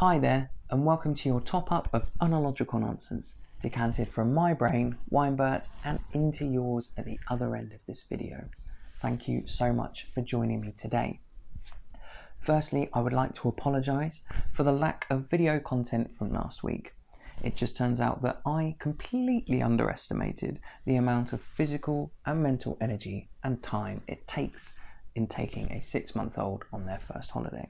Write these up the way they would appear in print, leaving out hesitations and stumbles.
Hi there, and welcome to your top-up of unlogical nonsense, decanted from my brain, Bert, and into yours at the other end of this video. Thank you so much for joining me today. Firstly, I would like to apologise for the lack of video content from last week. It just turns out that I completely underestimated the amount of physical and mental energy and time it takes in taking a 6-month-old on their first holiday.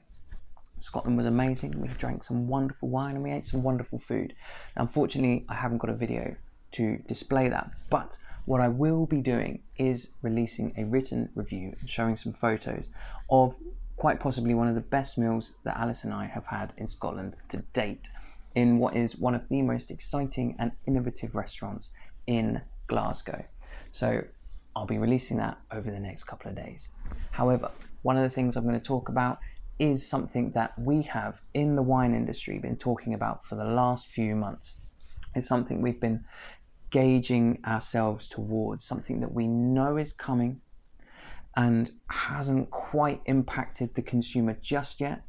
Scotland was amazing. We drank some wonderful wine and we ate some wonderful food. Unfortunately, I haven't got a video to display that, but what I will be doing is releasing a written review and showing some photos of quite possibly one of the best meals that Alice and I have had in Scotland to date, in what is one of the most exciting and innovative restaurants in Glasgow. So I'll be releasing that over the next couple of days. However, one of the things I'm going to talk about is something that we have in the wine industry been talking about for the last few months. It's something we've been gauging ourselves towards, something that we know is coming and hasn't quite impacted the consumer just yet,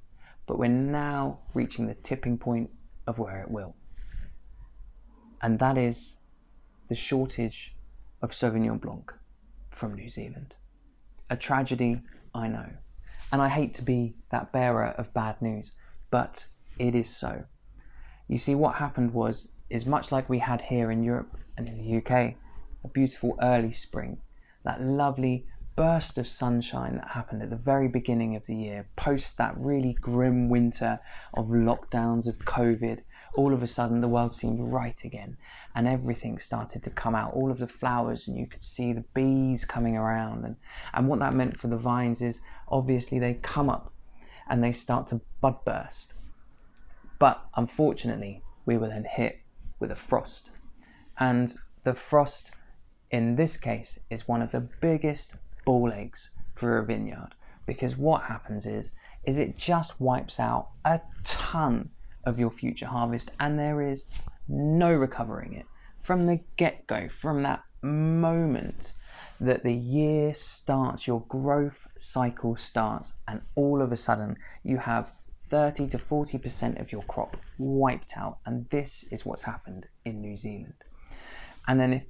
but we're now reaching the tipping point of where it will. And that is the shortage of Sauvignon Blanc from New Zealand. A tragedy, I know. And I hate to be that bearer of bad news, but it is so. You see, what happened is much like we had here in Europe and in the UK, a beautiful early spring, that lovely burst of sunshine that happened at the very beginning of the year, post that really grim winter of lockdowns, of COVID. All of a sudden the world seemed right again and everything started to come out, all of the flowers, and you could see the bees coming around. And what that meant for the vines is obviously they come up and they start to bud burst. But unfortunately, we were then hit with a frost. And the frost in this case is one of the biggest ball aches for a vineyard, because what happens is it just wipes out a ton of your future harvest, and there is no recovering it from the get-go, from that moment that the year starts, your growth cycle starts, and all of a sudden you have 30 to 40% of your crop wiped out. And this is what's happened in New Zealand. And then if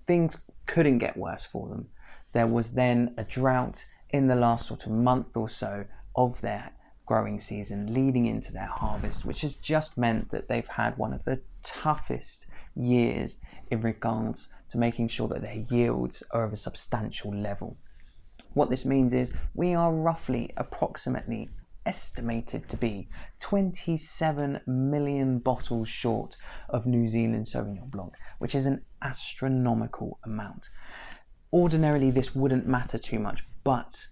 things couldn't get worse for them, there was then a drought in the last sort of month or so of their growing season leading into their harvest, which has just meant that they've had one of the toughest years in regards to making sure that their yields are of a substantial level. What this means is we are approximately estimated to be 27 million bottles short of New Zealand Sauvignon Blanc, which is an astronomical amount. Ordinarily this wouldn't matter too much, but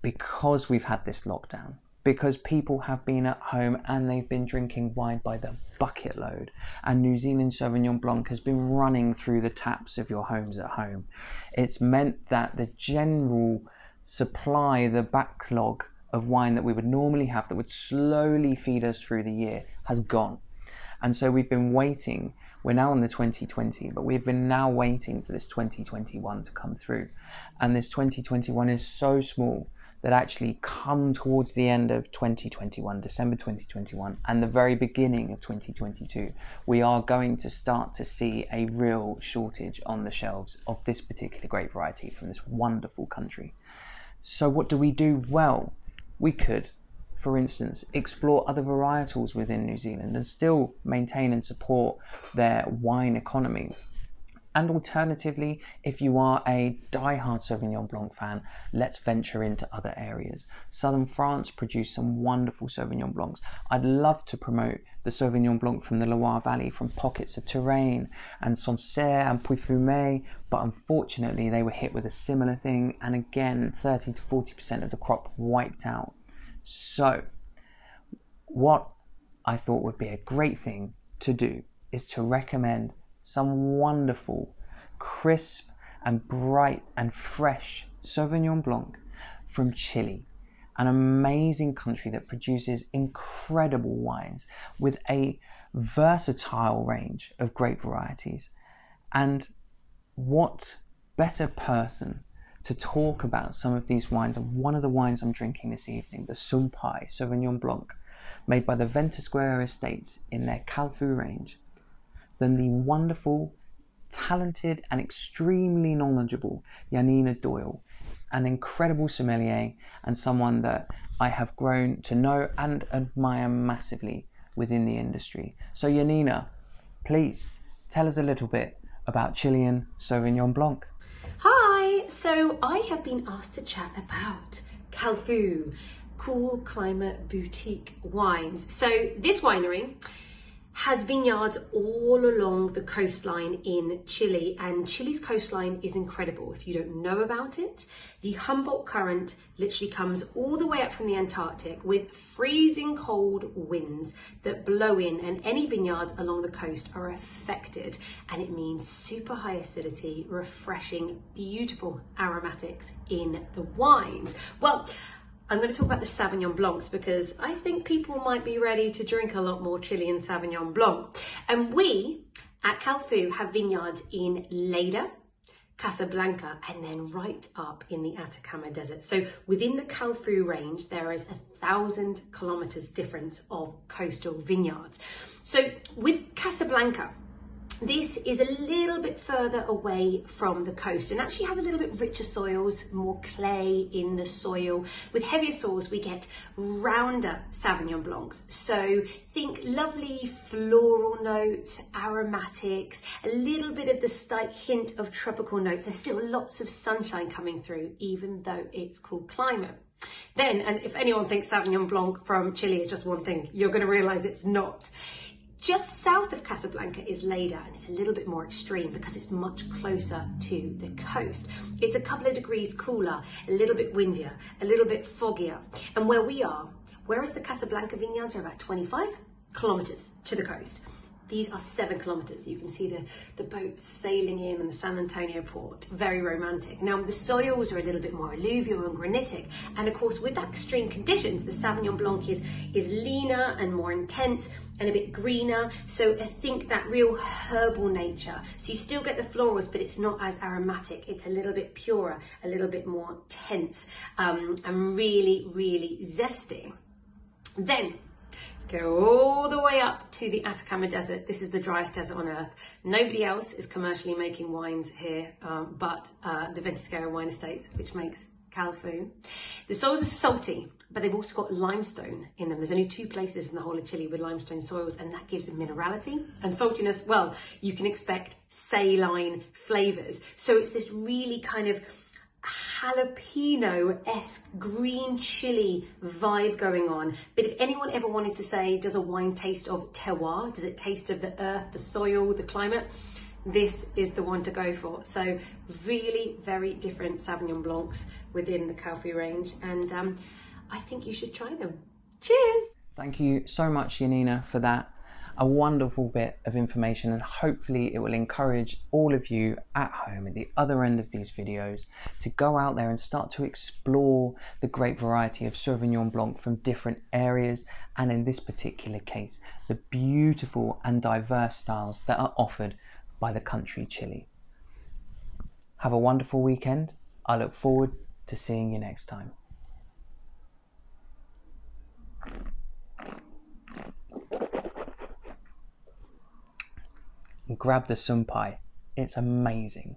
because we've had this lockdown, because people have been at home and they've been drinking wine by the bucket load, and New Zealand Sauvignon Blanc has been running through the taps of your homes at home, it's meant that the general supply, the backlog of wine that we would normally have that would slowly feed us through the year has gone. And so we've been waiting. We're now on the 2020, but we've been now waiting for this 2021 to come through. And this 2021 is so small that actually come towards the end of 2021, December 2021, and the very beginning of 2022, we are going to start to see a real shortage on the shelves of this particular grape variety from this wonderful country. So what do we do? Well, we could, for instance, explore other varietals within New Zealand and still maintain and support their wine economy. And alternatively, if you are a die-hard Sauvignon Blanc fan, let's venture into other areas. Southern France produce some wonderful Sauvignon Blancs. I'd love to promote the Sauvignon Blanc from the Loire Valley, from pockets of Touraine and Sancerre and Puy-Fumé, but unfortunately they were hit with a similar thing, and again 30 to 40% of the crop wiped out. So what I thought would be a great thing to do is to recommend some wonderful, crisp and bright and fresh Sauvignon Blanc from Chile, an amazing country that produces incredible wines with a versatile range of grape varieties. And what better person to talk about some of these wines, and one of the wines I'm drinking this evening, the Sumpai Sauvignon Blanc made by the Ventisquero Estates in their Kalfu Range, than the wonderful, talented and extremely knowledgeable Janina Doyle, an incredible sommelier and someone that I have grown to know and admire massively within the industry. So Janina, please tell us a little bit about Chilean Sauvignon Blanc. Hi, so I have been asked to chat about Kalfu, cool climate boutique wines. So this winery has vineyards all along the coastline in Chile, and Chile's coastline is incredible. If you don't know about it, the Humboldt Current literally comes all the way up from the Antarctic with freezing cold winds that blow in, and any vineyards along the coast are affected, and it means super high acidity, refreshing, beautiful aromatics in the wines. Well, I'm going to talk about the Sauvignon Blancs because I think people might be ready to drink a lot more Chilean Sauvignon Blanc. And we at Kalfu have vineyards in Lleida, Casablanca, and then right up in the Atacama Desert. So within the Kalfu range, there is 1,000 kilometers difference of coastal vineyards. So with Casablanca, this is a little bit further away from the coast and actually has a little bit richer soils, more clay in the soil. With heavier soils, we get rounder Sauvignon Blancs. So think lovely floral notes, aromatics, a little bit of the slight hint of tropical notes. There's still lots of sunshine coming through, even though it's cool climate. Then, and if anyone thinks Sauvignon Blanc from Chile is just one thing, you're going to realize it's not. Just south of Casablanca is Lleida, and it's a little bit more extreme because it's much closer to the coast. It's a couple of degrees cooler, a little bit windier, a little bit foggier. And where we are, whereas the Casablanca vineyards are about 25 kilometers to the coast, these are 7 kilometers. You can see the boats sailing in and the San Antonio port, very romantic. Now the soils are a little bit more alluvial and granitic. And of course, with that extreme conditions, the Sauvignon Blanc is leaner and more intense and a bit greener. So I think that real herbal nature. So you still get the florals, but it's not as aromatic. It's a little bit purer, a little bit more tense, and really, really zesty. Then go all the way up to the Atacama Desert. This is the driest desert on earth. Nobody else is commercially making wines here but the Ventisquero Wine Estates, which makes Kalfu. The soils are salty, but they've also got limestone in them. There's only 2 places in the whole of Chile with limestone soils, and that gives them minerality and saltiness. Well, you can expect saline flavors. So it's this really kind of jalapeno-esque green chili vibe going on. But if anyone ever wanted to say, does a wine taste of terroir? Does it taste of the earth, the soil, the climate? This is the one to go for. So really very different Sauvignon Blancs within the Kalfu range, and I think you should try them. Cheers! Thank you so much, Janina, for that. A wonderful bit of information, and hopefully it will encourage all of you at home at the other end of these videos to go out there and start to explore the great variety of Sauvignon Blanc from different areas, and in this particular case, the beautiful and diverse styles that are offered by the country Chile. Have a wonderful weekend. I look forward to seeing you next time. Grab the sun pie. It's amazing.